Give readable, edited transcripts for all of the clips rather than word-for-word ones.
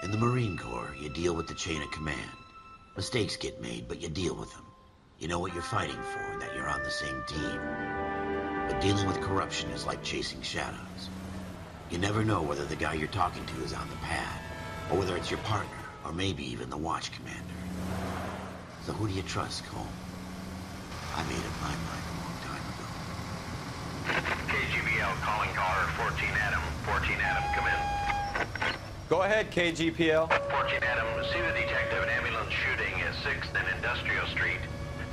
In the Marine Corps, you deal with the chain of command. Mistakes get made, but you deal with them. You know what you're fighting for and that you're on the same team. But dealing with corruption is like chasing shadows. You never know whether the guy you're talking to is on the pad, or whether it's your partner, or maybe even the watch commander. So who do you trust, Cole? I made up my mind a long time ago. KGBL calling caller 14 Adam. 14 Adam, come in. Go ahead, KGPL. 14 Adam, see the detective, an ambulance shooting at 6th and Industrial Street.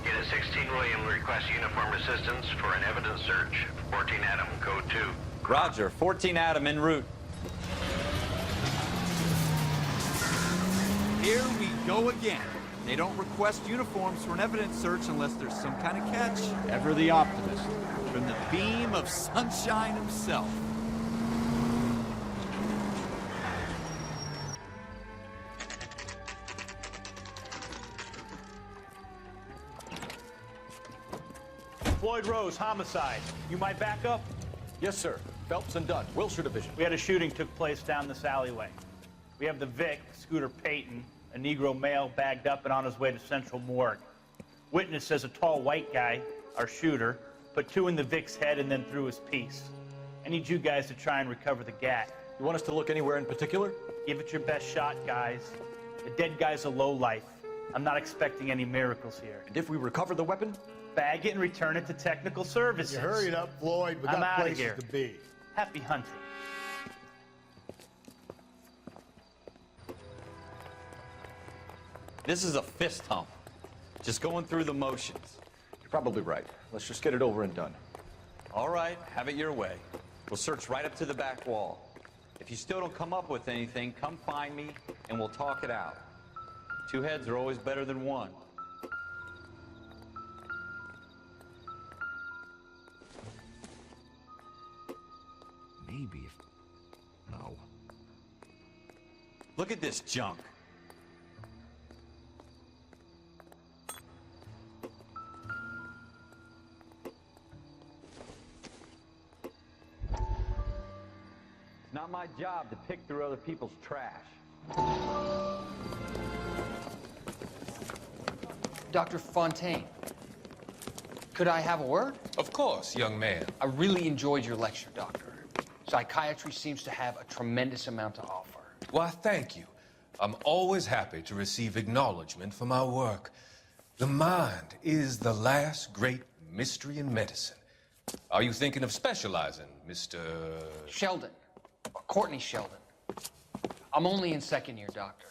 Unit 16 William requests uniform assistance for an evidence search. 14 Adam, code 2. Roger, 14 Adam en route. Here we go again. They don't request uniforms for an evidence search unless there's some kind of catch. Ever the optimist. From the beam of sunshine himself. Floyd Rose, homicide. You might back up? Yes, sir. Phelps and Dunn, Wilshire Division. We had a shooting took place down this alleyway. We have the Vic, Scooter Payton, a Negro male bagged up and on his way to Central Morgue. Witness says a tall white guy, our shooter, put 2 in the Vic's head and then threw his piece. I need you guys to try and recover the gat. You want us to look anywhere in particular? Give it your best shot, guys. The dead guy's a lowlife. I'm not expecting any miracles here. And if we recover the weapon? Bag it and return it to technical services. You hurry it up, Floyd. We I'm got outta places here. to be. Happy hunting. This is a fist hump. Just going through the motions. You're probably right. Let's just get it over and done. All right, have it your way. We'll search right up to the back wall. If you still don't come up with anything, come find me and we'll talk it out. 2 heads are always better than 1. Maybe if... No. Look at this junk. It's not my job to pick through other people's trash. Dr. Fontaine, could I have a word? Of course, young man. I really enjoyed your lecture, Doctor. Psychiatry seems to have a tremendous amount to offer. Why, thank you. I'm always happy to receive acknowledgement for my work. The mind is the last great mystery in medicine. Are you thinking of specializing, Mr. Sheldon, or Courtney Sheldon. I'm only in 2nd year, Doctor.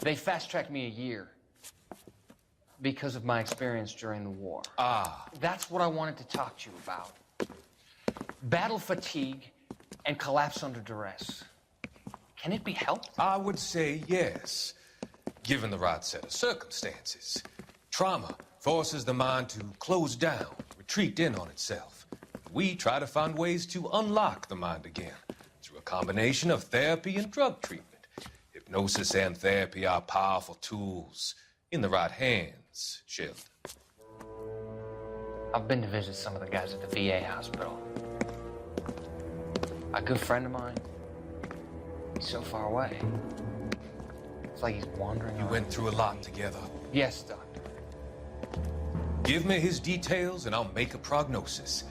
They fast-tracked me a year because of my experience during the war. Ah. That's what I wanted to talk to you about. Battle fatigue and collapse under duress. Can it be helped? I would say yes, given the right set of circumstances. Trauma forces the mind to close down, retreat in on itself. We try to find ways to unlock the mind again through a combination of therapy and drug treatment. Hypnosis and therapy are powerful tools in the right hands, Sheldon. I've been to visit some of the guys at the VA hospital. A good friend of mine, he's so far away. It's like he's wandering You around. went through a lot together. Yes, Doctor. Give me his details and I'll make a prognosis.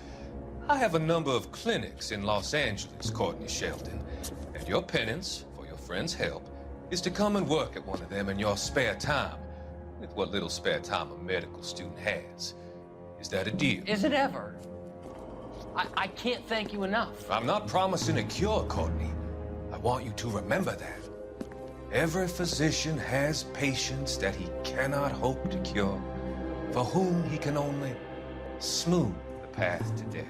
I have a number of clinics in Los Angeles, Courtney Sheldon, and your penance, for your friend's help, is to come and work at one of them in your spare time, with what little spare time a medical student has. Is that a deal? Is it ever? I can't thank you enough. I'm not promising a cure, Courtney. I want you to remember that. Every physician has patients that he cannot hope to cure, for whom he can only smooth the path to death.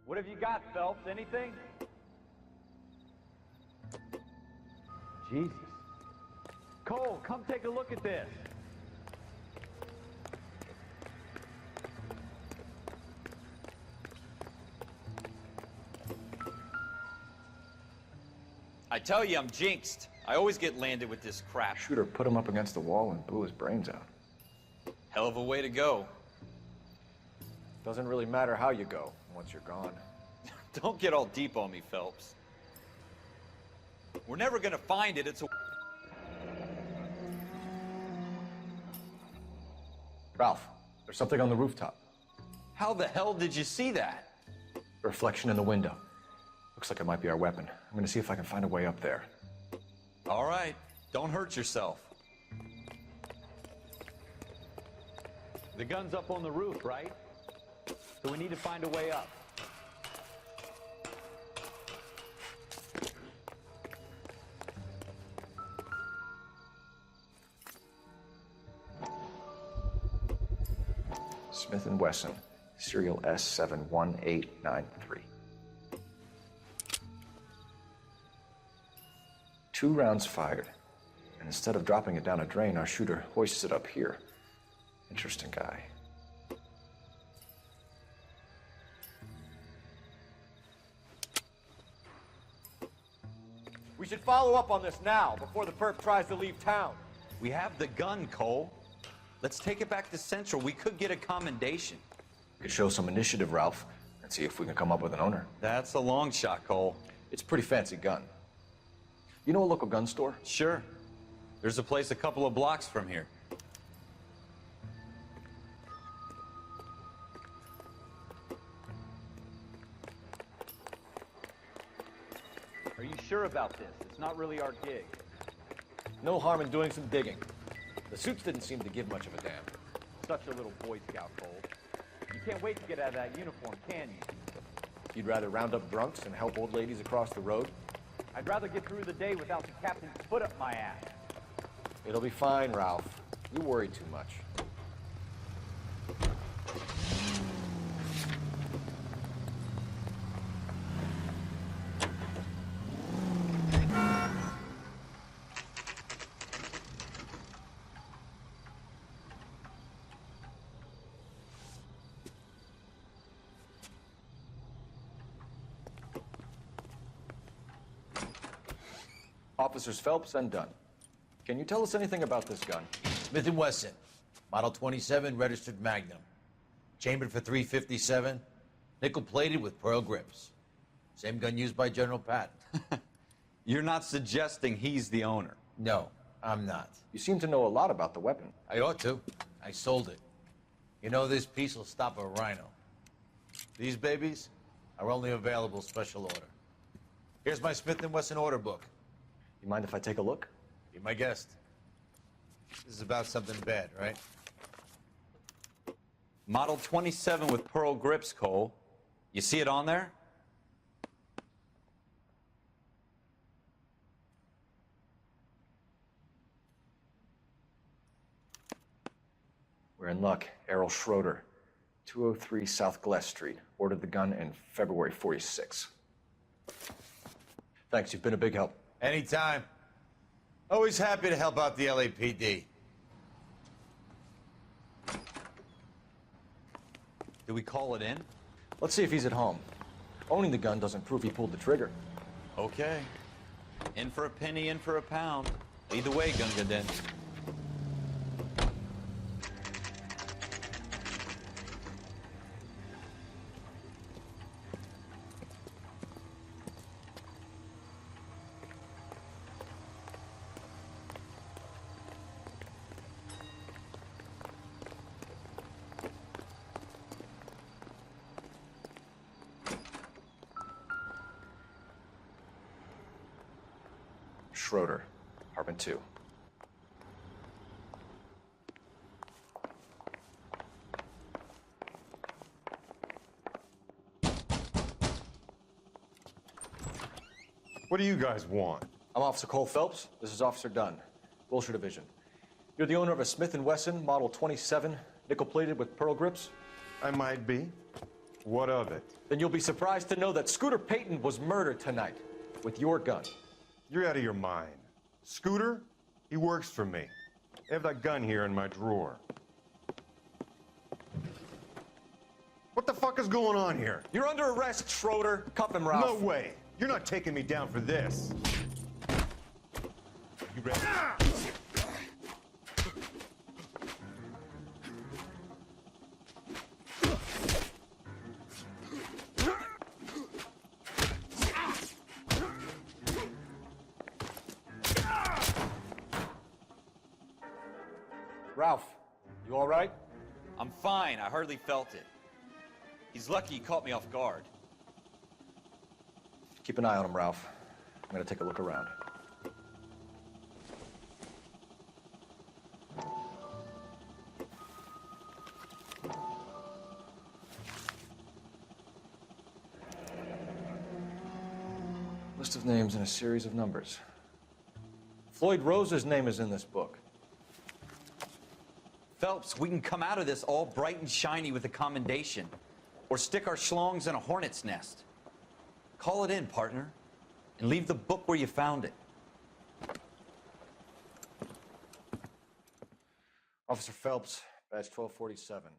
What have you got, Phelps? Anything? Jesus. Cole, come take a look at this. I tell you, I'm jinxed. I always get landed with this crap. Shooter put him up against the wall and blew his brains out. Hell of a way to go. Doesn't really matter how you go once you're gone. Don't get all deep on me, Phelps. We're never gonna find it. It's a... Ralph, there's something on the rooftop. How the hell did you see that? A reflection in the window. Looks like it might be our weapon. I'm gonna see if I can find a way up there. All right, don't hurt yourself. The gun's up on the roof, right? So we need to find a way up. Smith & Wesson, serial S71893. 2 rounds fired. And instead of dropping it down a drain, our shooter hoists it up here. Interesting guy. We should follow up on this now, before the perp tries to leave town. We have the gun, Cole. Let's take it back to Central. We could get a commendation. We could show some initiative, Ralph, and see if we can come up with an owner. That's a long shot, Cole. It's a pretty fancy gun. You know a local gun store? Sure. There's a place a couple of blocks from here. Are you sure about this? It's not really our gig. No harm in doing some digging. The suits didn't seem to give much of a damn. Such a little Boy Scout, Cole. You can't wait to get out of that uniform, can you? You'd rather round up drunks and help old ladies across the road? I'd rather get through the day without the captain's foot up my ass. It'll be fine, Ralph. You worry too much. Officers Phelps and Dunn. Can you tell us anything about this gun? Smith & Wesson, Model 27, registered Magnum. Chambered for .357, nickel-plated with pearl grips. Same gun used by General Patton. You're not suggesting he's the owner? No, I'm not. You seem to know a lot about the weapon. I ought to. I sold it. You know, this piece will stop a rhino. These babies are only available special order. Here's my Smith & Wesson order book. You mind if I take a look? Be my guest. This is about something bad, right? Model 27 with pearl grips, Cole. You see it on there? We're in luck. Errol Schroeder, 203 South Glass Street. Ordered the gun in February '46. Thanks, you've been a big help. Anytime. Always happy to help out the LAPD. Do we call it in? Let's see if he's at home. Owning the gun doesn't prove he pulled the trigger. Okay. In for a penny, in for a pound. Either way, Gunga Den. Schroeder, apartment 2. What do you guys want? I'm Officer Cole Phelps. This is Officer Dunn, Wilshire Division. You're the owner of a Smith & Wesson Model 27, nickel-plated with pearl grips? I might be. What of it? Then you'll be surprised to know that Scooter Payton was murdered tonight with your gun. You're out of your mind. Scooter? He works for me. I have that gun here in my drawer. What the fuck is going on here? You're under arrest, Schroeder. Cuff him, Ralph. No way. You're not taking me down for this. You ready? Ralph, you all right? I'm fine. I hardly felt it. He's lucky he caught me off guard. Keep an eye on him, Ralph. I'm gonna take a look around. List of names and a series of numbers. Floyd Rose's name is in this book. Phelps, we can come out of this all bright and shiny with a commendation, or stick our schlongs in a hornet's nest. Call it in, partner, and leave the book where you found it. Officer Phelps, badge 1247.